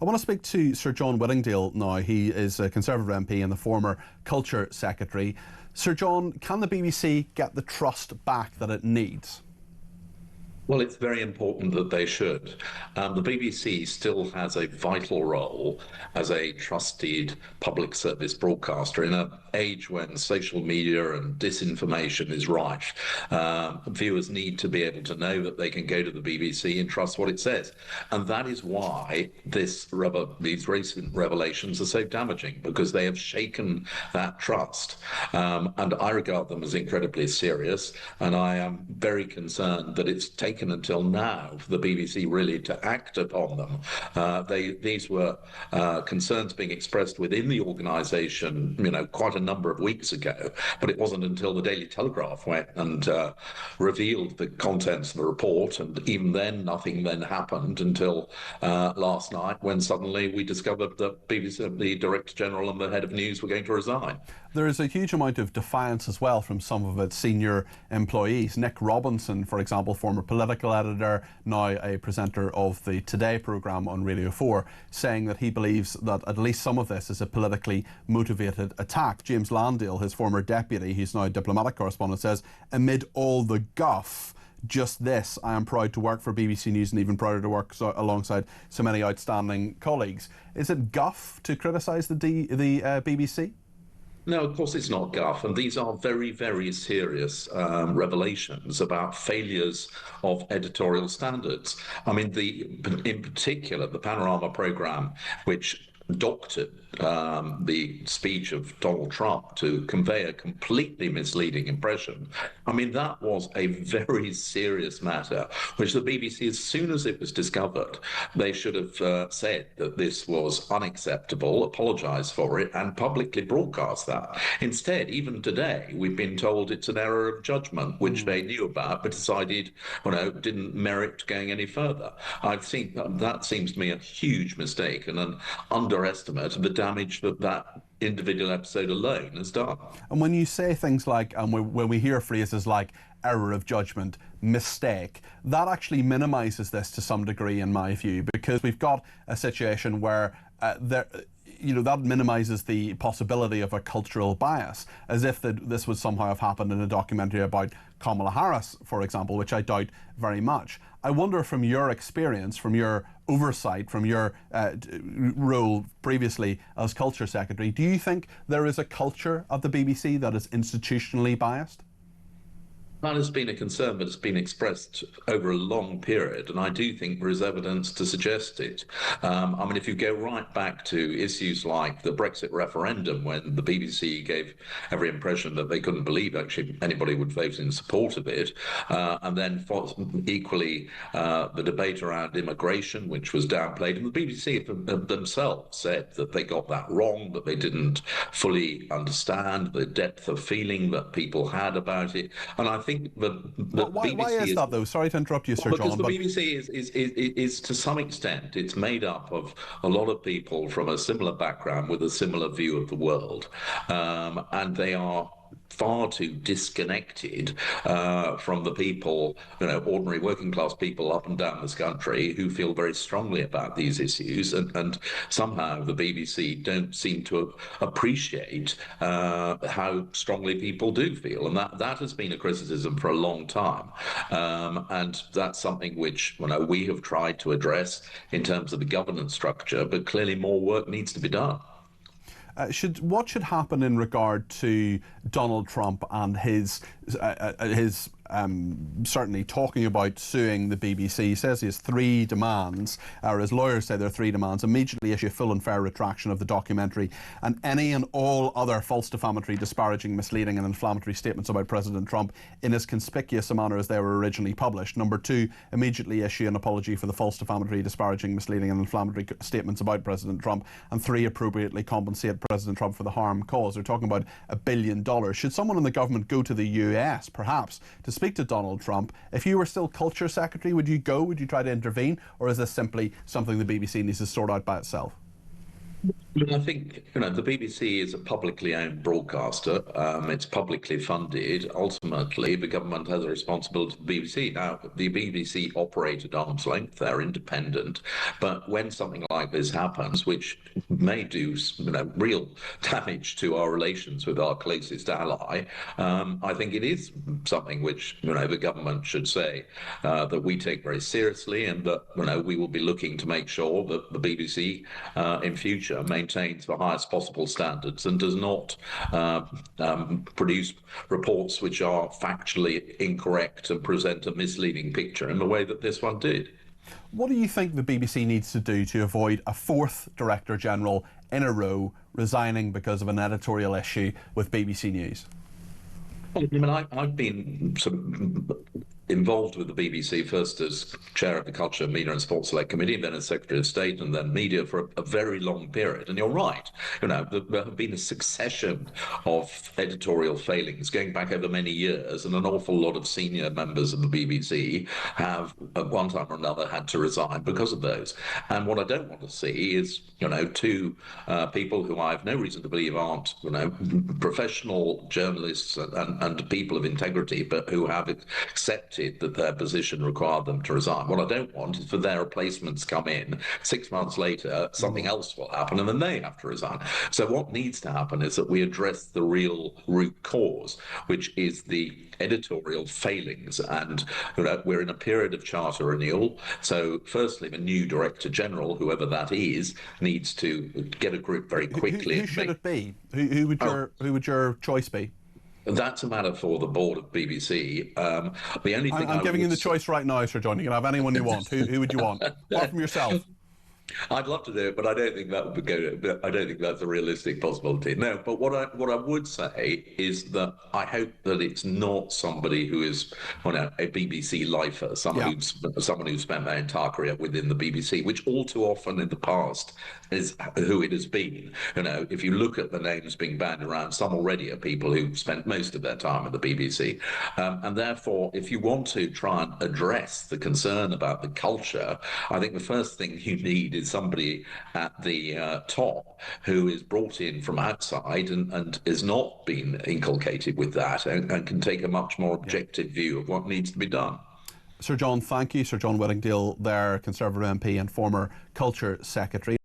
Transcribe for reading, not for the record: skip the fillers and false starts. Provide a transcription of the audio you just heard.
I want to speak to Sir John Whittingdale now. He is a Conservative MP and the former Culture Secretary. Sir John, can the BBC get the trust back that it needs? Well, it's very important that they should. The BBC still has a vital role as a trusted public service broadcaster in an age when social media and disinformation is rife. Viewers need to be able to know that they can go to the BBC and trust what it says. And that is why these recent revelations are so damaging, because they have shaken that trust. And I regard them as incredibly serious, and I am very concerned that it's taken until now for the BBC really to act upon them. These were concerns being expressed within the organisation, quite a number of weeks ago, but it wasn't until the Daily Telegraph went and revealed the contents of the report, and even then nothing then happened until last night, when suddenly we discovered that BBC, the Director General and the Head of News were going to resign. There is a huge amount of defiance as well from some of its senior employees. Nick Robinson, for example, former political editor, now a presenter of the Today programme on Radio 4, saying that he believes that at least some of this is a politically motivated attack. James Landale, his former deputy, who's now a diplomatic correspondent, says, amid all the guff, just this, I am proud to work for BBC News and even prouder to work alongside so many outstanding colleagues. Is it guff to criticise the BBC? No, of course it's not guff, and these are very, very serious revelations about failures of editorial standards. I mean, in particular, the Panorama programme, which doctored the speech of Donald Trump to convey a completely misleading impression. I mean, that was a very serious matter, which the BBC, as soon as it was discovered, they should have said that this was unacceptable, apologised for it, and publicly broadcast that. Instead, even today, we've been told it's an error of judgment, which they knew about, but decided, didn't merit going any further. I think that seems to me a huge mistake and an underestimate of the damage that individual episode alone has done. And when you say things like, and when we hear phrases like error of judgment, mistake, that actually minimises this to some degree, in my view, because we've got a situation where that minimises the possibility of a cultural bias, as if this would somehow have happened in a documentary about Kamala Harris, for example, which I doubt very much. I wonder, from your experience, from your oversight, from your role previously as Culture Secretary, do you think there is a culture at the BBC that is institutionally biased? That has been a concern that has been expressed over a long period, and I do think there is evidence to suggest it. I mean, if you go right back to issues like the Brexit referendum, when the BBC gave every impression that they couldn't believe actually anybody would vote in support of it, and then equally the debate around immigration, which was downplayed, and the BBC themselves said that they got that wrong, that they didn't fully understand the depth of feeling that people had about it, and I think why is that, though? Sorry to interrupt you, Sir John. Because the BBC is to some extent, it's made up of a lot of people from a similar background with a similar view of the world, and they are far too disconnected from the people, ordinary working class people up and down this country who feel very strongly about these issues, and somehow the BBC don't seem to appreciate how strongly people do feel, and that has been a criticism for a long time, and that's something which we have tried to address in terms of the governance structure, but clearly more work needs to be done. What should happen in regard to Donald Trump and his certainly talking about suing the BBC? He says he has three demands, or his lawyers say there are three demands: immediately issue a full and fair retraction of the documentary and any and all other false, defamatory, disparaging, misleading and inflammatory statements about President Trump in as conspicuous a manner as they were originally published. Number two, immediately issue an apology for the false, defamatory, disparaging, misleading and inflammatory statements about President Trump. And three, appropriately compensate President Trump for the harm caused. We're talking about $1 billion. Should someone in the government go to the US, perhaps, to speak to Donald Trump? If you were still Culture Secretary, would you go? Would you try to intervene? Or is this simply something the BBC needs to sort out by itself? Well, I think the BBC is a publicly owned broadcaster. It's publicly funded. Ultimately, the government has a responsibility to the BBC. Now, the BBC operate at arm's length; they're independent. But when something like this happens, which may do real damage to our relations with our closest ally, I think it is something which the government should say that we take very seriously, and that we will be looking to make sure that the BBC in future maintains the highest possible standards and does not produce reports which are factually incorrect and present a misleading picture in the way that this one did. What do you think the BBC needs to do to avoid a fourth Director General in a row resigning because of an editorial issue with BBC News? I mean, I've been sort of involved with the BBC first as chair of the Culture, Media and Sports Select Committee, then as Secretary of State, and then media for a very long period. And you're right, there have been a succession of editorial failings going back over many years, and an awful lot of senior members of the BBC have, at one time or another, had to resign because of those. And what I don't want to see is, two people who I have no reason to believe aren't, professional journalists and people of integrity, but who have accepted that their position required them to resign. What I don't want is for their replacements come in 6 months later, something else will happen, and then they have to resign. So what needs to happen is that we address the real root cause, which is the editorial failings. And we're in a period of charter renewal. So firstly, the new Director General, whoever that is, needs to get a group very quickly. Who should it be? Who would your choice be? That's a matter for the board of BBC. The only thing I'm giving you the choice right now, Sir John. You can have anyone you want. Who would you want? Apart from yourself. I'd love to do it, but I don't think that would go. I don't think that's a realistic possibility. No, but what I would say is that I hope that it's not somebody who is, a BBC lifer, someone who's spent their entire career within the BBC, which all too often in the past is who it has been. If you look at the names being bandied around, some already are people who spent most of their time at the BBC, and therefore, if you want to try and address the concern about the culture, I think the first thing you need is somebody at the top who is brought in from outside and is not been inculcated with that and can take a much more objective view of what needs to be done. Sir John, thank you. Sir John Whittingdale, their Conservative MP and former Culture Secretary.